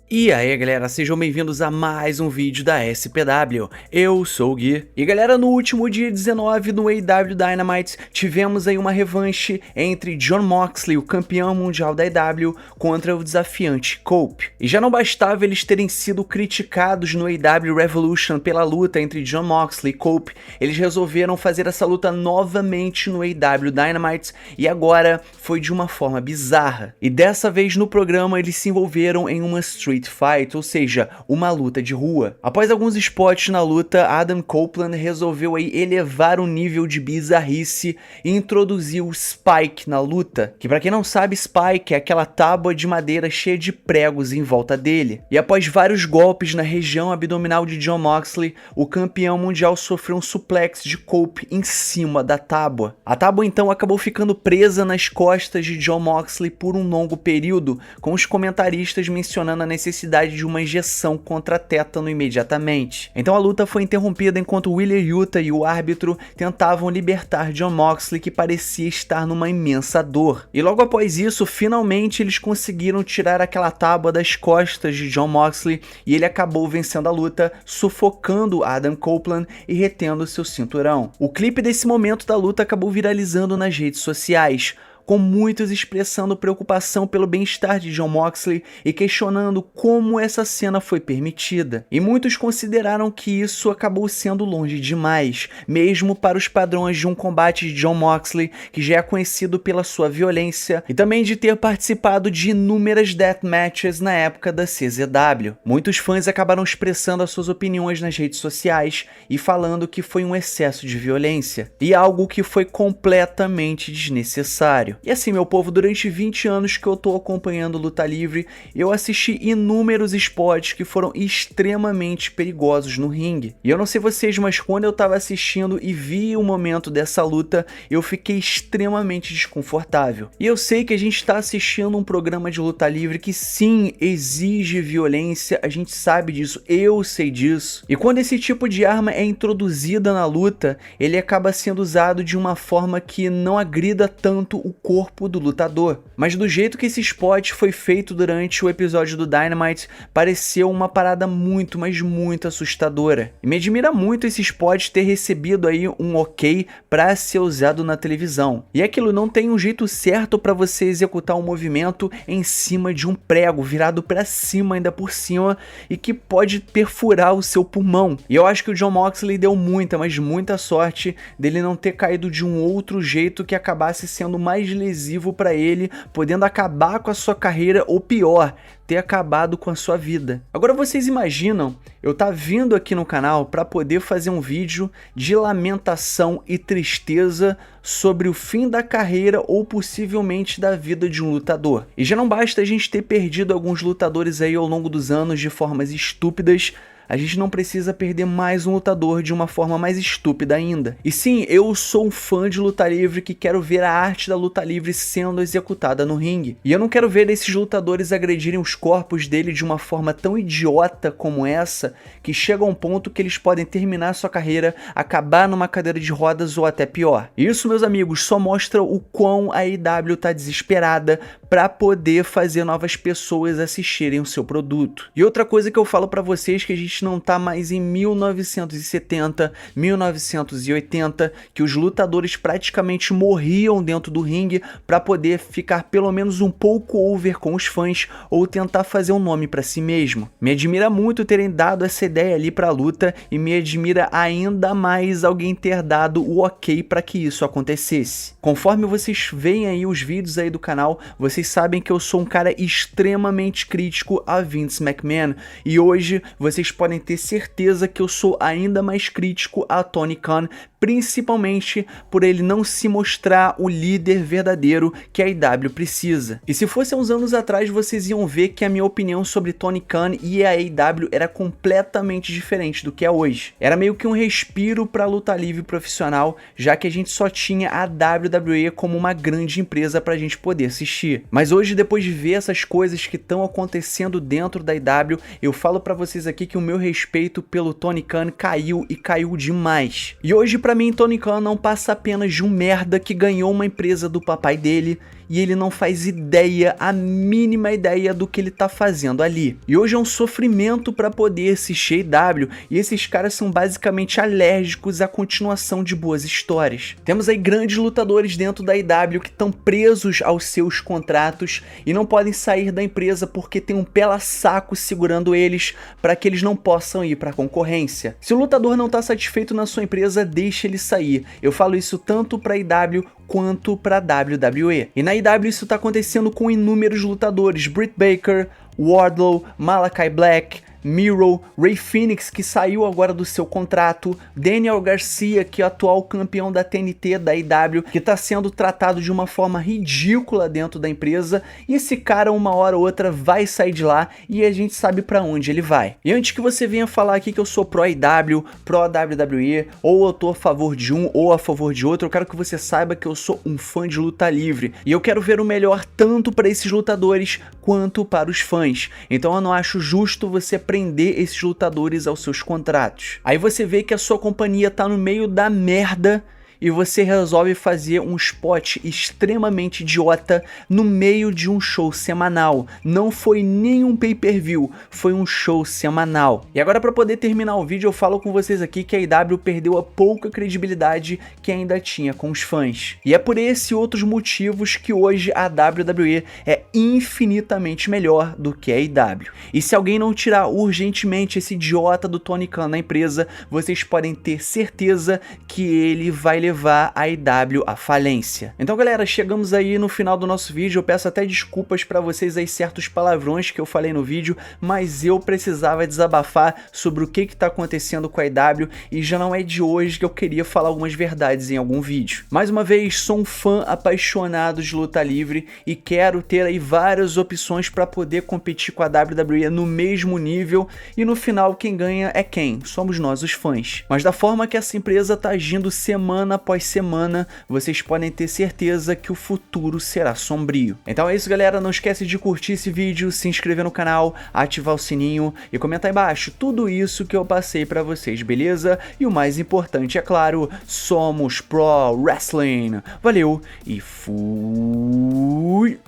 E aí galera, sejam bem-vindos a mais um vídeo da SPW, eu sou o Gui. E galera, no último dia 19 no AEW Dynamite, tivemos aí uma revanche entre Jon Moxley, o campeão mundial da AEW, contra o desafiante Cope. E já não bastava eles terem sido criticados no AEW Revolution pela luta entre Jon Moxley e Cope, eles resolveram fazer essa luta novamente no AEW Dynamite, e agora foi de uma forma bizarra. E dessa vez no programa eles se envolveram em uma street fight, ou seja, uma luta de rua. Após alguns spots na luta, Adam Copeland resolveu aí elevar o nível de bizarrice e introduziu o Spike na luta, que pra quem não sabe, Spike é aquela tábua de madeira cheia de pregos em volta dele. E após vários golpes na região abdominal de Jon Moxley, o campeão mundial sofreu um suplex de Cope em cima da tábua. A tábua então acabou ficando presa nas costas de Jon Moxley por um longo período, com os comentaristas mencionando a necessidade de uma injeção contra tétano imediatamente. Então a luta foi interrompida enquanto Wheeler Yuta e o árbitro tentavam libertar Jon Moxley, que parecia estar numa imensa dor. E logo após isso, finalmente eles conseguiram tirar aquela tábua das costas de Jon Moxley e ele acabou vencendo a luta, sufocando Adam Copeland e retendo seu cinturão. O clipe desse momento da luta acabou viralizando nas redes sociais, com muitos expressando preocupação pelo bem-estar de Jon Moxley e questionando como essa cena foi permitida. E muitos consideraram que isso acabou sendo longe demais, mesmo para os padrões de um combate de Jon Moxley, que já é conhecido pela sua violência e também de ter participado de inúmeras deathmatches na época da CZW. Muitos fãs acabaram expressando as suas opiniões nas redes sociais e falando que foi um excesso de violência e algo que foi completamente desnecessário. E assim, meu povo, durante 20 anos que eu tô acompanhando luta livre, eu assisti inúmeros spots que foram extremamente perigosos no ringue. E eu não sei vocês, mas quando eu tava assistindo e vi o momento dessa luta, eu fiquei extremamente desconfortável. E eu sei que a gente tá assistindo um programa de luta livre que sim, exige violência, a gente sabe disso, eu sei disso. E quando esse tipo de arma é introduzida na luta, ele acaba sendo usado de uma forma que não agrida tanto o corpo do lutador. Mas do jeito que esse spot foi feito durante o episódio do Dynamite, pareceu uma parada muito, mas muito assustadora. E me admira muito esse spot ter recebido aí um ok para ser usado na televisão. E aquilo não tem um jeito certo para você executar um movimento em cima de um prego, virado para cima ainda por cima, e que pode perfurar o seu pulmão. E eu acho que o Jon Moxley deu muita, mas muita sorte dele não ter caído de um outro jeito que acabasse sendo mais lesivo para ele, podendo acabar com a sua carreira ou pior, ter acabado com a sua vida. Agora vocês imaginam eu tá vindo aqui no canal para poder fazer um vídeo de lamentação e tristeza sobre o fim da carreira ou possivelmente da vida de um lutador. E já não basta a gente ter perdido alguns lutadores aí ao longo dos anos de formas estúpidas, a gente não precisa perder mais um lutador de uma forma mais estúpida ainda. E sim, eu sou um fã de luta livre que quero ver a arte da luta livre sendo executada no ringue. E eu não quero ver esses lutadores agredirem os corpos dele de uma forma tão idiota como essa, que chega a um ponto que eles podem terminar sua carreira, acabar numa cadeira de rodas ou até pior. Isso, meus amigos, só mostra o quão a AEW tá desesperada para poder fazer novas pessoas assistirem o seu produto. E outra coisa que eu falo para vocês, que a gente não tá mais em 1970, 1980, que os lutadores praticamente morriam dentro do ringue para poder ficar pelo menos um pouco over com os fãs ou tentar fazer um nome para si mesmo. Me admira muito terem dado essa ideia ali para a luta e me admira ainda mais alguém ter dado o ok para que isso acontecesse. Conforme vocês veem aí os vídeos aí do canal, vocês sabem que eu sou um cara extremamente crítico a Vince McMahon e hoje vocês podem ter certeza que eu sou ainda mais crítico a Tony Khan, principalmente por ele não se mostrar o líder verdadeiro que a AEW precisa. E se fosse há uns anos atrás, vocês iam ver que a minha opinião sobre Tony Khan e a AEW era completamente diferente do que é hoje. Era meio que um respiro para a luta livre profissional, já que a gente só tinha a WWE como uma grande empresa para a gente poder assistir. Mas hoje, depois de ver essas coisas que estão acontecendo dentro da AEW, eu falo para vocês aqui que o meu respeito pelo Tony Khan caiu e caiu demais. E hoje, para mim, Tony Khan não passa apenas de um merda que ganhou uma empresa do papai dele e ele não faz ideia, a mínima ideia do que ele tá fazendo ali. E hoje é um sofrimento para poder assistir AEW, e esses caras são basicamente alérgicos à continuação de boas histórias. Temos aí grandes lutadores dentro da AEW que estão presos aos seus contratos e não podem sair da empresa porque tem um pela-saco segurando eles para que eles não possam ir para a concorrência. Se o lutador não está satisfeito na sua empresa, deixe ele sair. Eu falo isso tanto para a AEW quanto para a WWE. E na AEW isso está acontecendo com inúmeros lutadores: Britt Baker, Wardlow, Malakai Black, Miro, Rey Fenix, que saiu agora do seu contrato, Daniel Garcia, que é o atual campeão da TNT da AEW, que está sendo tratado de uma forma ridícula dentro da empresa, e esse cara uma hora ou outra vai sair de lá e a gente sabe para onde ele vai. E antes que você venha falar aqui que eu sou pró AEW, pró WWE, ou eu tô a favor de um ou a favor de outro, eu quero que você saiba que eu sou um fã de luta livre, e eu quero ver o melhor tanto para esses lutadores quanto para os fãs. Então eu não acho justo você prender esses lutadores aos seus contratos. Aí você vê que a sua companhia tá no meio da merda e você resolve fazer um spot extremamente idiota no meio de um show semanal. Não foi nem um pay-per-view, foi um show semanal. E agora, para poder terminar o vídeo, eu falo com vocês aqui que a AEW perdeu a pouca credibilidade que ainda tinha com os fãs. E é por esse e outros motivos que hoje a WWE é infinitamente melhor do que a AEW. E se alguém não tirar urgentemente esse idiota do Tony Khan da empresa, vocês podem ter certeza que ele vai levar a AEW à falência. Então, galera, chegamos aí no final do nosso vídeo. Eu peço até desculpas para vocês aí certos palavrões que eu falei no vídeo, mas eu precisava desabafar sobre o que tá acontecendo com a AEW e já não é de hoje que eu queria falar algumas verdades em algum vídeo. Mais uma vez, sou um fã apaixonado de luta livre e quero ter aí várias opções para poder competir com a WWE no mesmo nível, e no final quem ganha é quem? Somos nós, os fãs. Mas da forma que essa empresa tá agindo semana após semana, vocês podem ter certeza que o futuro será sombrio. Então é isso, galera, não esquece de curtir esse vídeo, se inscrever no canal, ativar o sininho e comentar aí embaixo tudo isso que eu passei pra vocês, beleza? E o mais importante, é claro, somos Pro Wrestling. Valeu e fui!